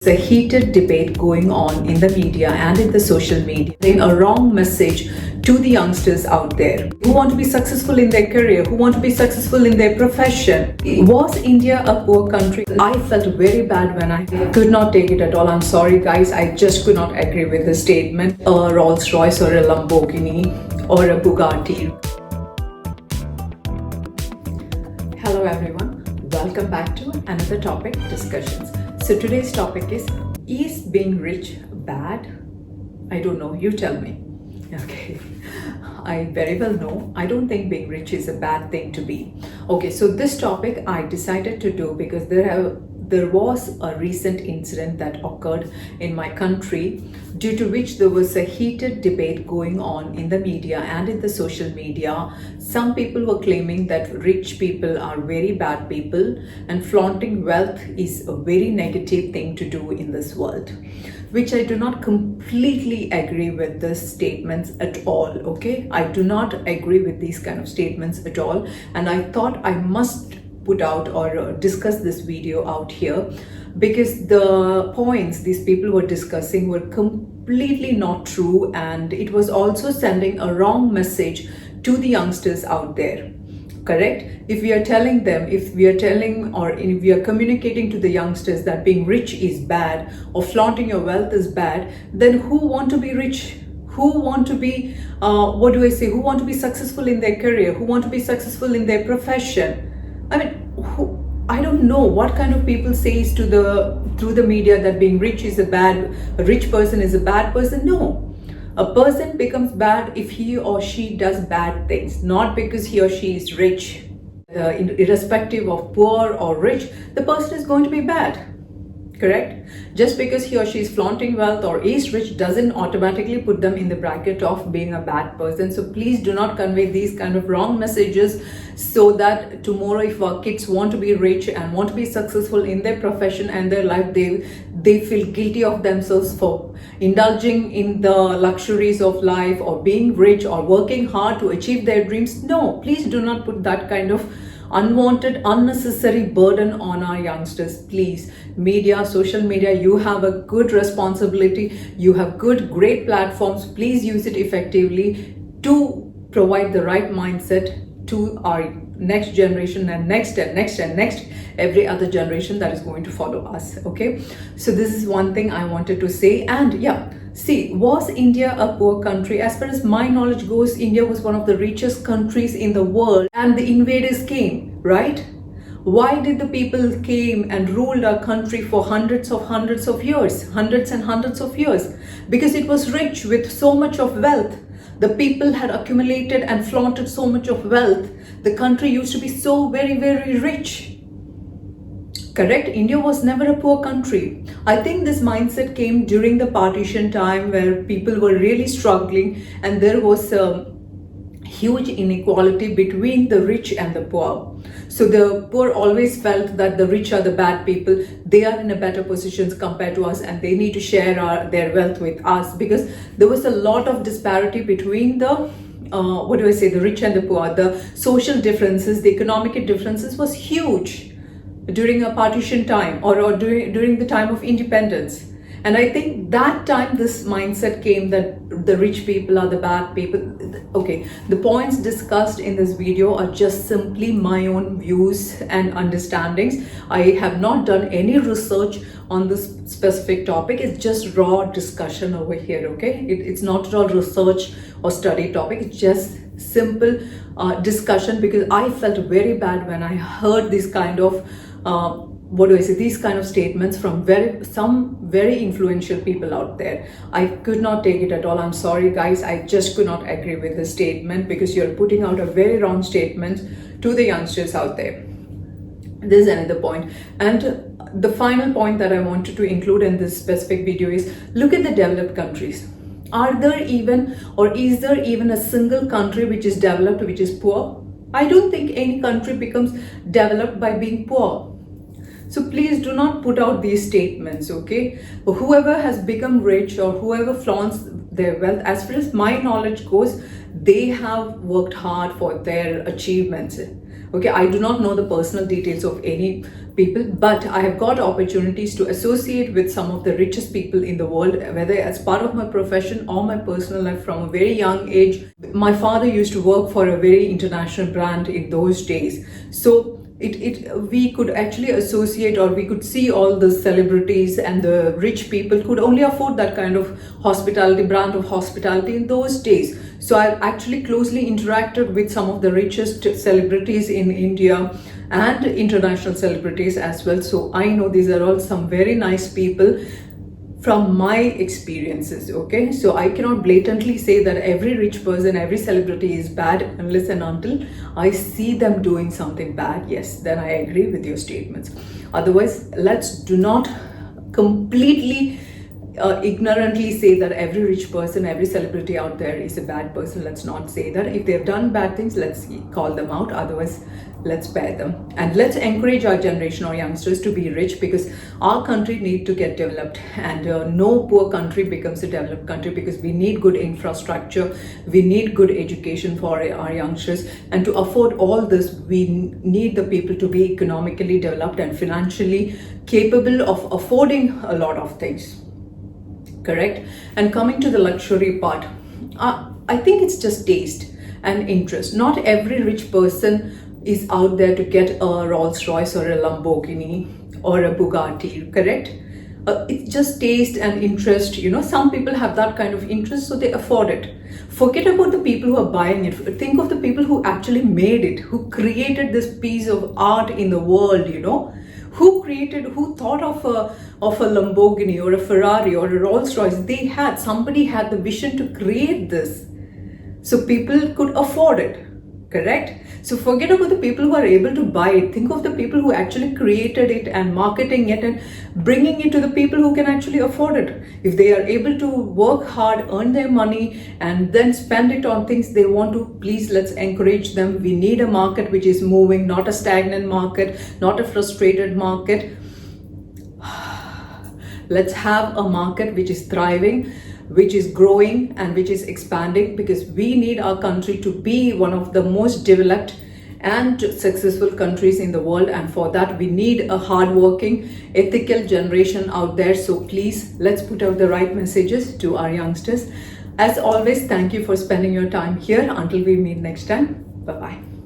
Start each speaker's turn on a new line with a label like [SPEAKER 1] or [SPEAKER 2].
[SPEAKER 1] There's a heated debate going on in the media and in the social media, sending a wrong message to the youngsters out there who want to be successful in their career, who want to be successful in their profession. Was India a poor country? I felt very bad when I could not take it at all. I'm sorry, guys. I just could not agree with the statement. A Rolls Royce or a Lamborghini or a Bugatti. Hello, everyone. Welcome back to another topic discussions. So today's topic is being rich bad? I don't know, you tell me. Okay, I very well know. I don't think being rich is a bad thing to be. Okay, so this topic I decided to do because there was a recent incident that occurred in my country, due to which there was a heated debate going on in the media and in the social media. Some people were claiming that rich people are very bad people and flaunting wealth is a very negative thing to do in this world, which I do not completely agree with these statements at all. Okay, I do not agree with these kind of statements at all, and I thought I must put out or discuss this video out here because the points these people were discussing were completely not true, and it was also sending a wrong message to the youngsters out there. Correct? If we are telling them, if we are communicating to the youngsters that being rich is bad or flaunting your wealth is bad, then who want to be rich? Who want to be, who want to be successful in their career? Who want to be successful in their profession? I mean, I don't know what kind of people says through the media that being rich is a rich person is a bad person. No. A person becomes bad if he or she does bad things, not because he or she is rich. Irrespective of poor or rich, the person is going to be bad. Correct? Just because he or she is flaunting wealth or is rich doesn't automatically put them in the bracket of being a bad person. So please do not convey these kind of wrong messages, so that tomorrow if our kids want to be rich and want to be successful in their profession and their life, they feel guilty of themselves for indulging in the luxuries of life or being rich or working hard to achieve their dreams. No, please do not put that kind of unwanted, unnecessary burden on our youngsters. Please, media, social media, you have a good responsibility. You have great platforms. Please use it effectively to provide the right mindset to our next generation and next every other generation that is going to follow us. Okay, so this is one thing I wanted to say. And yeah, see, was India a poor country? As far as my knowledge goes, India was one of the richest countries in the world, and the invaders came, right? Why did the people came and ruled our country for hundreds of years, hundreds and hundreds of years? Because it was rich with so much of wealth. The people had accumulated and flaunted so much of wealth. The country used to be so very, very rich. Correct? India was never a poor country. I think this mindset came during the partition time, where people were really struggling and there was huge inequality between the rich and the poor. So the poor always felt that the rich are the bad people. They are in a better positions compared to us and they need to share their wealth with us, because there was a lot of disparity between the the rich and the poor. The social differences, the economic differences was huge during a partition time or during the time of independence. And I think that time this mindset came that the rich people are the bad people. Okay, the points discussed in this video are just simply my own views and understandings. I have not done any research on this specific topic. It's just raw discussion over here. Okay, it's not at all research or study topic. It's just simple discussion, because I felt very bad when I heard this kind of these kind of statements from some very influential people out there. I could not take it at all. I'm sorry, guys. I just could not agree with the statement, because you're putting out a very wrong statement to the youngsters out there. This is another point. And the final point that I wanted to include in this specific video is, look at the developed countries. Are there even, or is there even a single country which is developed, which is poor? I don't think any country becomes developed by being poor. So please do not put out these statements, okay? Whoever has become rich or whoever flaunts their wealth, as far as my knowledge goes, they have worked hard for their achievements. Okay, I do not know the personal details of any people, but I have got opportunities to associate with some of the richest people in the world, whether as part of my profession or my personal life from a very young age. My father used to work for a very international brand in those days. So we could actually associate, or we could see all the celebrities and the rich people could only afford that kind of hospitality, brand of hospitality in those days. So I actually closely interacted with some of the richest celebrities in India and international celebrities as well. So I know these are all some very nice people from my experiences. Okay, so I cannot blatantly say that every rich person, every celebrity is bad unless and until I see them doing something bad. Yes, then I agree with your statements. Otherwise, let's do not completely ignorantly say that every rich person, every celebrity out there is a bad person. Let's not say that. If they've done bad things, let's call them out. Otherwise, let's spare them, and let's encourage our generation or youngsters to be rich, because our country need to get developed, and no poor country becomes a developed country, because we need good infrastructure, we need good education for our youngsters, and to afford all this we need the people to be economically developed and financially capable of affording a lot of things. Correct? And coming to the luxury part, I think it's just taste and interest. Not every rich person is out there to get a Rolls Royce or a Lamborghini or a Bugatti, correct? It's just taste and interest. Some people have that kind of interest, so they afford it. Forget about the people who are buying it. Think of the people who actually made it, who created this piece of art in the world. Who thought of a Lamborghini or a Ferrari or a Rolls Royce. Somebody had the vision to create this, so people could afford it. Correct? So forget about the people who are able to buy it. Think of the people who actually created it and marketing it and bringing it to the people who can actually afford it. If they are able to work hard, earn their money, and then spend it on things they want to, please, let's encourage them. We need a market which is moving, not a stagnant market, not a frustrated market. Let's have a market which is thriving, which is growing, and which is expanding, because we need our country to be one of the most developed and successful countries in the world, and for that we need a hardworking, ethical generation out there. So please, let's put out the right messages to our youngsters. As always, thank you for spending your time here. Until we meet next time, bye-bye.